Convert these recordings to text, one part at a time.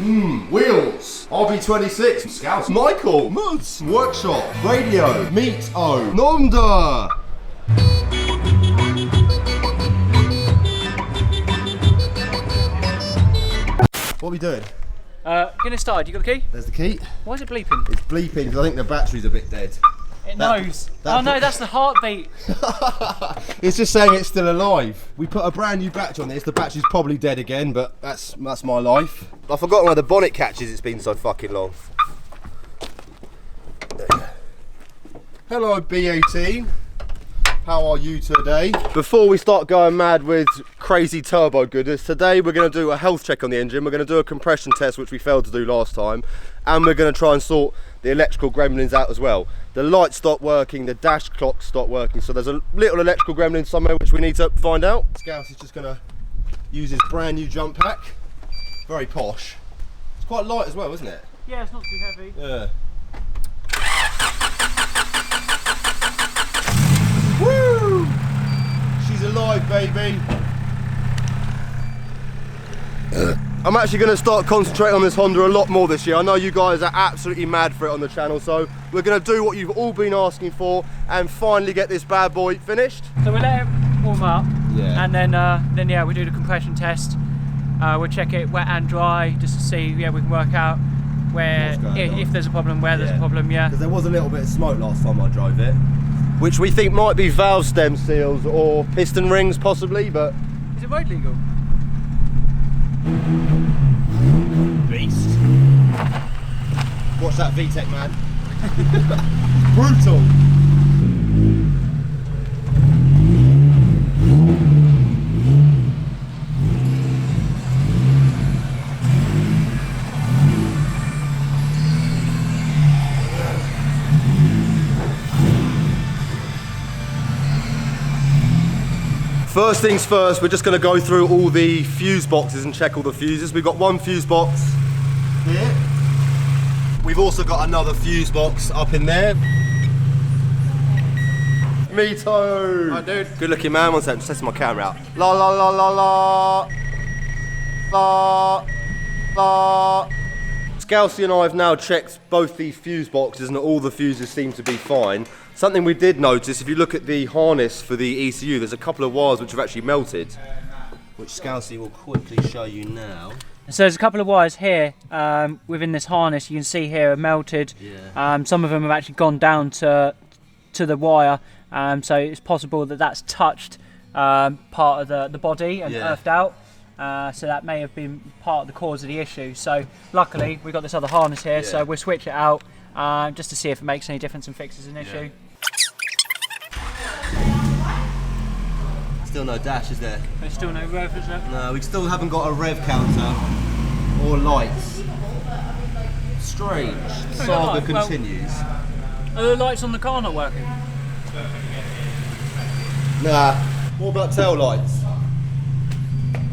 Wheels, RB26, Scouts, Michael, Moods, Workshop, Radio, Meet O, Nomda. What are we doing? Getting started, you got the key? There's the key. Why is it bleeping? It's bleeping because I think the battery's a bit dead. It knows. Oh no, that's the heartbeat. It's just saying it's still alive. We put a brand new battery on this. The battery's probably dead again, but that's my life. I've forgotten where the bonnet catches. It's been so fucking long. Hello B18. How are you today? Before we start going mad with crazy turbo goodness, today we're going to do a health check on the engine. We're going to do a compression test, which we failed to do last time, and we're going to try and sort the electrical gremlins out as well. The lights stopped working, the dash clock stopped working, so there's a little electrical gremlin somewhere which we need to find out. Scouse is just going to use his brand new jump pack. Very posh. It's quite light as well, isn't it? Yeah, it's not too heavy. Yeah. Woo! She's alive, baby. I'm actually going to start concentrating on this Honda a lot more this year. I know you guys are absolutely mad for it on the channel, so we're going to do what you've all been asking for and finally get this bad boy finished. So we'll let it warm up, yeah, and then yeah, we'll do the compression test. We'll check it wet and dry just to see, yeah, we can work out where, if there's a problem, where there's a problem, yeah. Because there was a little bit of smoke last time I drove it, which we think might be valve stem seals or piston rings possibly, but... Is it road legal? Beast. Watch that VTEC, man. Brutal. First things first, we're just going to go through all the fuse boxes and check all the fuses. We've got one fuse box here. We've also got another fuse box up in there. Mito! Hi, dude. Good looking man. One second, just testing my camera out. La la la la la. La la. Scousey and I have now checked both these fuse boxes and all the fuses seem to be fine. Something we did notice, if you look at the harness for the ECU, there's a couple of wires which have actually melted, which Scousey will quickly show you now. So there's a couple of wires here within this harness. You can see here are melted. Yeah. Some of them have actually gone down to the wire, so it's possible that that's touched part of the body and earthed out. So that may have been part of the cause of the issue. So luckily we've got this other harness here, so we'll switch it out just to see if it makes any difference and fixes an issue. Still no dash, is there? There's still no rev, is there? No, we still haven't got a rev counter or lights. Strange. The saga continues. Are the lights on the car not working? Nah. What about tail lights?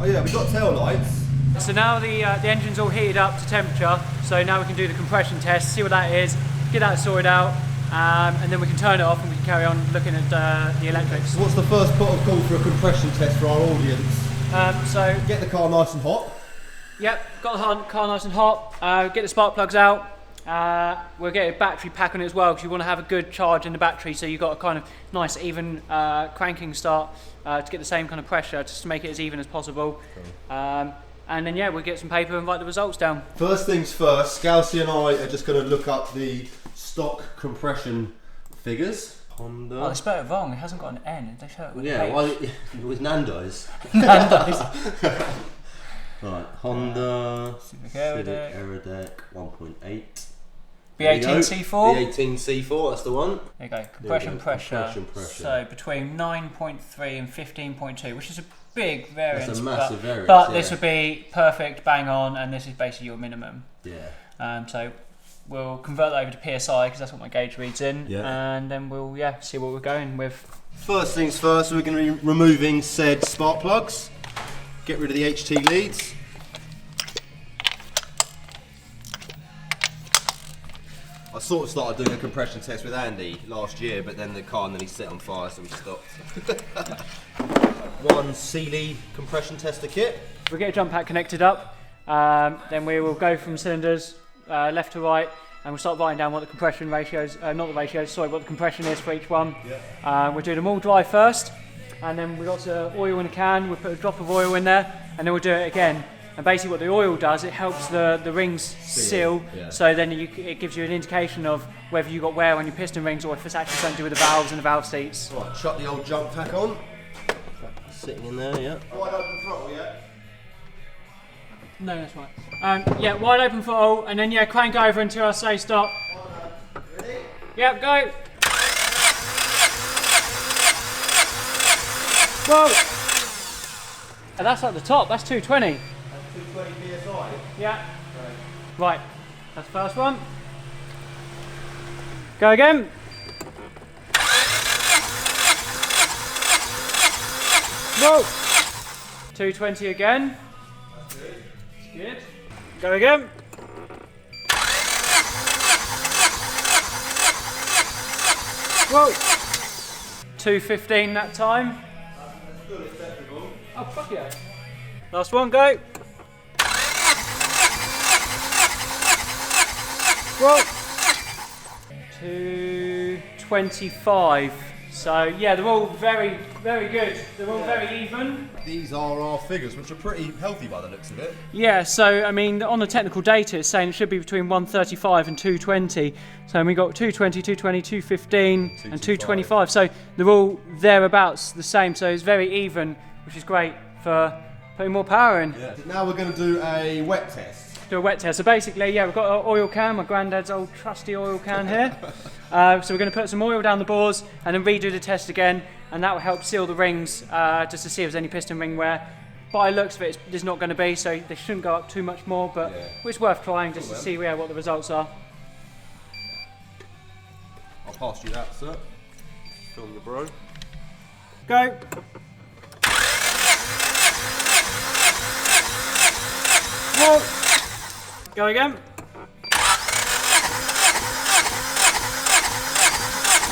Oh yeah, we've got tail lights. So now the engine's all heated up to temperature, so now we can do the compression test, see what that is, get that sorted out, and then we can turn it off and we can carry on looking at the electrics. What's the first port of call for a compression test for our audience? So get the car nice and hot. Yep, got the car nice and hot, get the spark plugs out, we'll get a battery pack on it as well because you want to have a good charge in the battery, so you've got a kind of nice even cranking start to get the same kind of pressure, just to make it as even as possible. Cool. And then yeah, we'll get some paper and write the results down. First things first, Scousey and I are just going to look up the stock compression figures. Honda. Oh, they spelled it wrong. It hasn't got an N. They show it with an H. Well, it was Nando's. Nando's. Right, Honda Civic Aerodeck 1.8. B18 C4. B18 C4, that's the one. There you go. Compression pressure. So between 9.3 and 15.2, which is a big variance. That's a massive variance. But this would be perfect, bang on, and this is basically your minimum. Yeah. So we'll convert that over to PSI because that's what my gauge reads in, and then we'll see what we're going with. First things first, we're going to be removing said spark plugs. Get rid of the HT leads. I sort of started doing a compression test with Andy last year, but then the car nearly set on fire, so we stopped. One Sealy compression tester kit. We'll get a jump pack connected up. Then we will go from cylinders left to right, and we'll start writing down what the compression ratios, not the ratios, sorry, what the compression is for each one. Yeah. We'll do them all dry first, and then we've got oil in a can. We'll put a drop of oil in there, and then we'll do it again. And basically what the oil does, it helps the rings seal, so then it gives you an indication of whether you got wear on your piston rings or if it's actually something to do with the valves and the valve seats. Right, shut the old jump pack on. Sitting in there, yeah. Wide open throttle, yeah? No, that's right. Yeah, wide open throttle, and then crank over until I say stop. Ready? Yep, go. Whoa! And that's at the top, that's 220. 220 psi? Yeah. Right, that's the first one. Go again. Whoa! 220 again. That's good. Good. Go again. Whoa! 215 that time. That's good, acceptable. Oh, fuck yeah. Last one, go. Whoa! 225. So yeah, they're all very, very good. They're all very even. These are our figures, which are pretty healthy by the looks of it. Yeah, so I mean, on the technical data, it's saying it should be between 135 and 220. So we got 220, 220, 215, and 225. So they're all thereabouts the same. So it's very even, which is great for putting more power in. Yeah. Now we're going to do a wet test. Do a wet test. So basically, yeah, we've got our oil can, my granddad's old trusty oil can here. So we're going to put some oil down the bores and then redo the test again, and that will help seal the rings just to see if there's any piston ring wear. By the looks of it, there's not going to be, so they shouldn't go up too much more, but it's worth trying just to see what the results are. I'll pass you that, sir. Film the bro. Go. Whoa. Go again.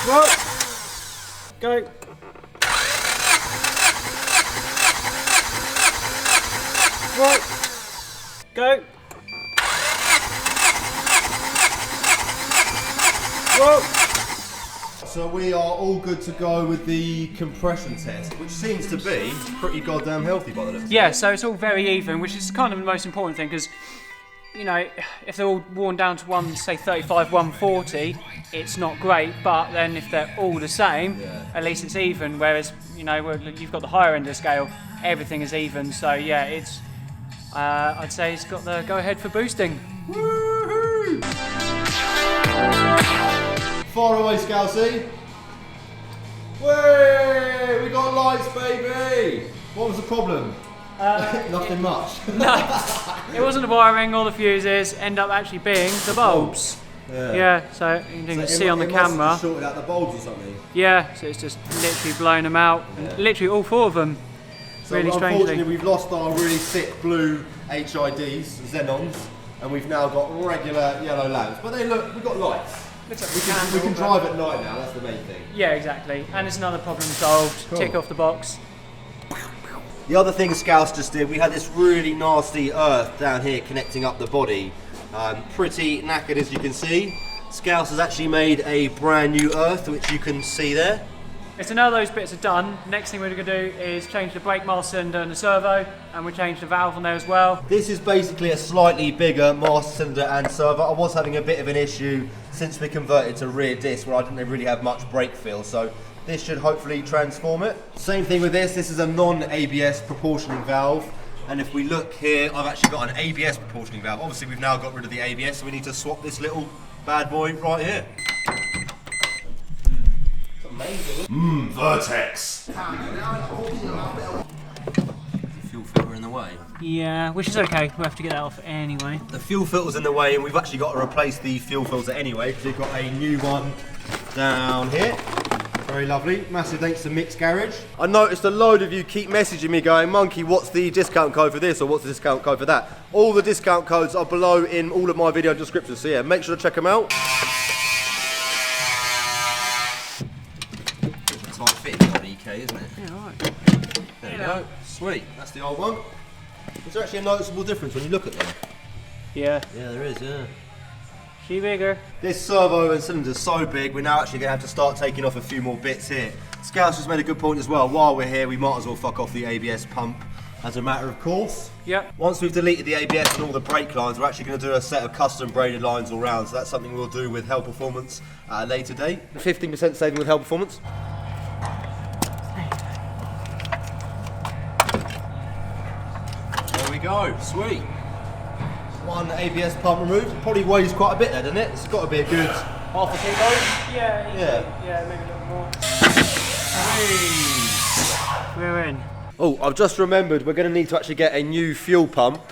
Whoa. Go. Whoa. Go. Whoa. So we are all good to go with the compression test, which seems to be pretty goddamn healthy by the looks of it. Yeah, so it's all very even, which is kind of the most important thing, because you know, if they're all worn down to say 35, 140, it's not great, but then if they're all the same, at least it's even, whereas, you know, you've got the higher end of the scale, everything is even, so yeah, it's, I'd say it's got the go-ahead for boosting. Woohoo! Far away, Scousey. Way! We got lights, baby! What was the problem? Nothing much. No, it wasn't the wiring or the fuses, end up actually being the bulbs. Yeah, so you can see on the camera. Have sorted out the bulbs or something? Yeah, so it's just literally blown them out, and literally all four of them. So really strangely. Unfortunately, we've lost our really thick blue HIDs, Xenons, and we've now got regular yellow lamps. But we've got lights. Looks like we can drive at night now, that's the main thing. Yeah, exactly. And it's another problem solved. Cool. Tick off the box. The other thing Scouse just did, we had this really nasty earth down here connecting up the body. Pretty knackered, as you can see. Scouse has actually made a brand new earth, which you can see there. So now those bits are done, next thing we're going to do is change the brake master cylinder and the servo, and we'll change the valve on there as well. This is basically a slightly bigger master cylinder and servo. I was having a bit of an issue since we converted to rear disc, where I didn't really have much brake feel, so this should hopefully transform it. Same thing with this is a non-ABS proportioning valve. And if we look here, I've actually got an ABS proportioning valve. Obviously we've now got rid of the ABS, so we need to swap this little bad boy right here. It's amazing. Vertex. Fuel filter in the way. Yeah, which is okay, we'll have to get that off anyway. The fuel filter's in the way, and we've actually got to replace the fuel filter anyway, because we've got a new one down here. Very lovely. Massive thanks to Mick's Garage. I noticed a load of you keep messaging me going, Monkey, what's the discount code for this or what's the discount code for that? All the discount codes are below in all of my video descriptions, so yeah, make sure to check them out. Tight fitting on EK, isn't it? Yeah, right. There we go. Sweet. That's the old one. Is there actually a noticeable difference when you look at them? Yeah. Yeah, there is, yeah. She bigger. This servo and cylinder's so big, we're now actually going to have to start taking off a few more bits here. Scouse just made a good point as well. While we're here, we might as well fuck off the ABS pump as a matter of course. Yep. Once we've deleted the ABS and all the brake lines, we're actually going to do a set of custom braided lines all round. So that's something we'll do with Hell Performance at a later date. 15% saving with Hell Performance. There we go, sweet. One ABS pump removed. Probably weighs quite a bit there, doesn't it? It's got to be a good half a kilo. Yeah, easily. Yeah, maybe a little more. We're in. Oh, I've just remembered we're going to need to actually get a new fuel pump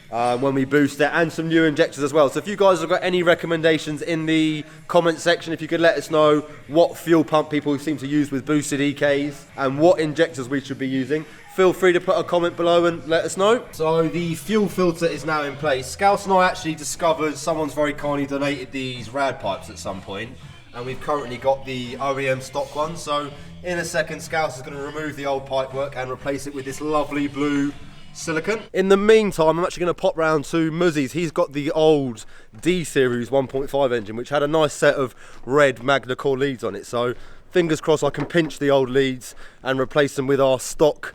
when we boost it, and some new injectors as well. So if you guys have got any recommendations in the comment section, if you could let us know what fuel pump people seem to use with boosted EKs and what injectors we should be using, feel free to put a comment below and let us know. So the fuel filter is now in place. Scouse and I actually discovered someone's very kindly donated these rad pipes at some point, and we've currently got the OEM stock one. So in a second, Scouse is going to remove the old pipework and replace it with this lovely blue silicone. In the meantime, I'm actually going to pop round to Muzzy's. He's got the old D series 1.5 engine, which had a nice set of red Magna Core leads on it. So fingers crossed I can pinch the old leads and replace them with our stock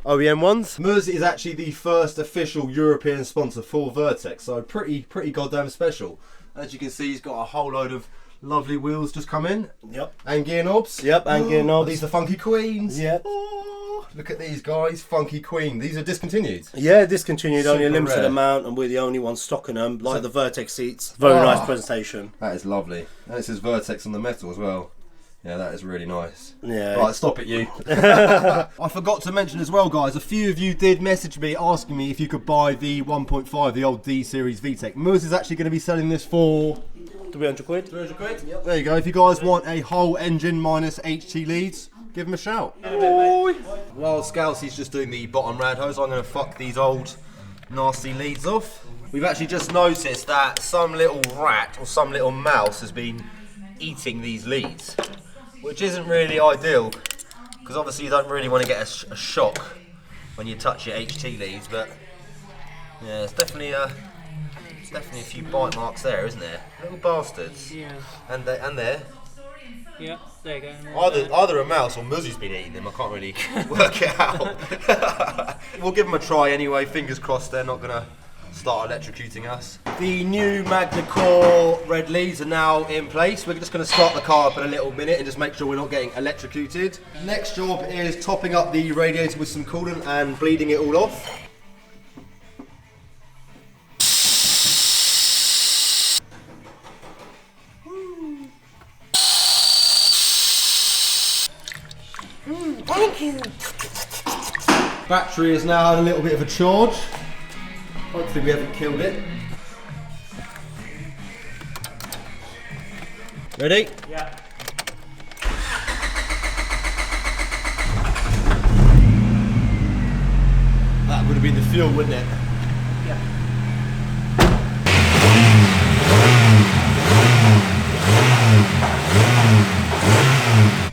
OEM ones. Muzz is actually the first official European sponsor for Vertex, so pretty goddamn special. As you can see, he's got a whole load of lovely wheels just come in. Yep. And gear knobs. Yep, and gear knobs. These are Funky Queens. Yep. Oh, look at these guys, Funky Queen. These are discontinued. Yeah, discontinued, only a Super limited rare. amount, and we're the only ones stocking them, like the Vertex seats. Very nice presentation. That is lovely. And it says Vertex on the metal as well. Yeah, that is really nice. Yeah. Right, stop it, you. I forgot to mention as well, guys, a few of you did message me asking me if you could buy the 1.5, the old D series VTEC. Moose is actually going to be selling this for 300 quid. 300 quid? Yep. There you go. If you guys want a whole engine minus HT leads, give him a shout. While Scousy's just doing the bottom rad hose, I'm going to fuck these old nasty leads off. We've actually just noticed that some little rat or some little mouse has been eating these leads, which isn't really ideal, because obviously you don't really want to get a shock when you touch your HT leads, but yeah, it's definitely a few bite marks there, isn't there? Little bastards. Yeah. And there. Yeah, there you go. Either a mouse or Muzzy's been eating them, I can't really work it out. We'll give them a try anyway, fingers crossed they're not going to start electrocuting us. The new Magna Core red leads are now in place. We're just going to start the car up in a little minute and just make sure we're not getting electrocuted. Next job is topping up the radiator with some coolant and bleeding it all off. Thank you. Battery has now had a little bit of a charge. Hopefully we haven't killed it. Ready? Yeah. That would have been the fuel, wouldn't it? Yeah.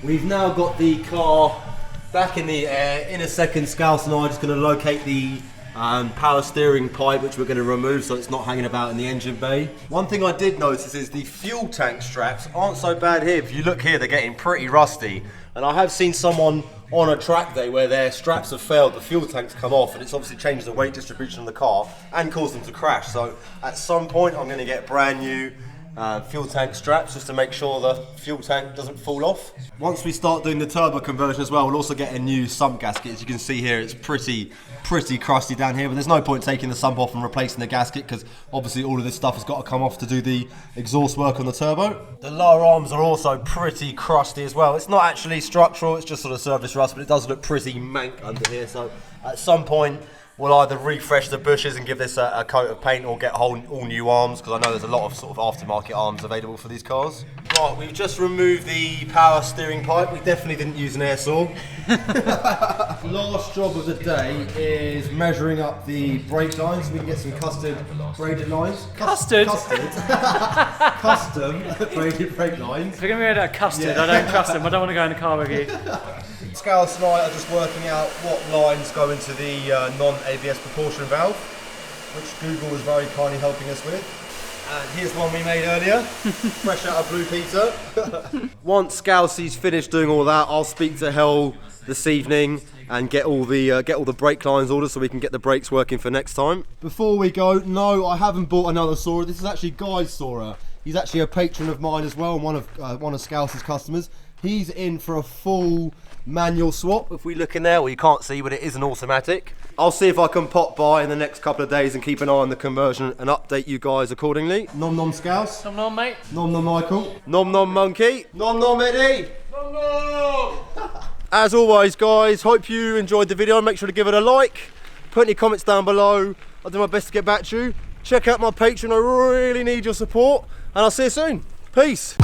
We've now got the car back in the air. In a second, Scouse and I are just going to locate the power steering pipe, which we're going to remove so it's not hanging about in the engine bay. One thing I did notice is the fuel tank straps aren't so bad here. If you look here, they're getting pretty rusty. And I have seen someone on a track day where their straps have failed, the fuel tanks come off, and it's obviously changed the weight distribution of the car and caused them to crash. So at some point, I'm going to get brand new fuel tank straps just to make sure the fuel tank doesn't fall off. Once we start doing the turbo conversion as well, we'll also get a new sump gasket. As you can see here, it's pretty crusty down here, but there's no point taking the sump off and replacing the gasket because obviously all of this stuff has got to come off to do the exhaust work on the turbo. The lower arms are also pretty crusty as well. It's not actually structural, it's just sort of surface rust, but it does look pretty mank under here. So at some point we'll either refresh the bushes and give this a coat of paint or get all new arms, because I know there's a lot of sort of aftermarket arms available for these cars. Right, we've just removed the power steering pipe. We definitely didn't use an air saw. Last job of the day is measuring up the brake lines so we can get some custom braided lines. Custard? Custom braided brake lines. If you're going to be rid of custard, I don't trust them. I don't want to go in the car with you. Scales tonight are just working out what lines go into the non-ABS propulsion valve, which Google was very kindly helping us with. And here's one we made earlier, fresh out of Blue Peter. Once Scalesey's finished doing all that, I'll speak to Hell this evening and get all the brake lines ordered so we can get the brakes working for next time. Before we go, no, I haven't bought another Sora. This is actually Guy's Sora. He's actually a patron of mine as well, and one of Scalesey's customers. He's in for a full manual swap. If we look in there, well, you can't see, but it is an automatic. I'll see if I can pop by in the next couple of days and keep an eye on the conversion and update you guys accordingly. Nom nom Scales. Nom nom, mate. Nom nom Michael. Nom nom Monkey. Nom nom Eddie. Nom nom. As always, guys, hope you enjoyed the video. Make sure to give it a like. Put any comments down below. I'll do my best to get back to you. Check out my Patreon. I really need your support. And I'll see you soon. Peace.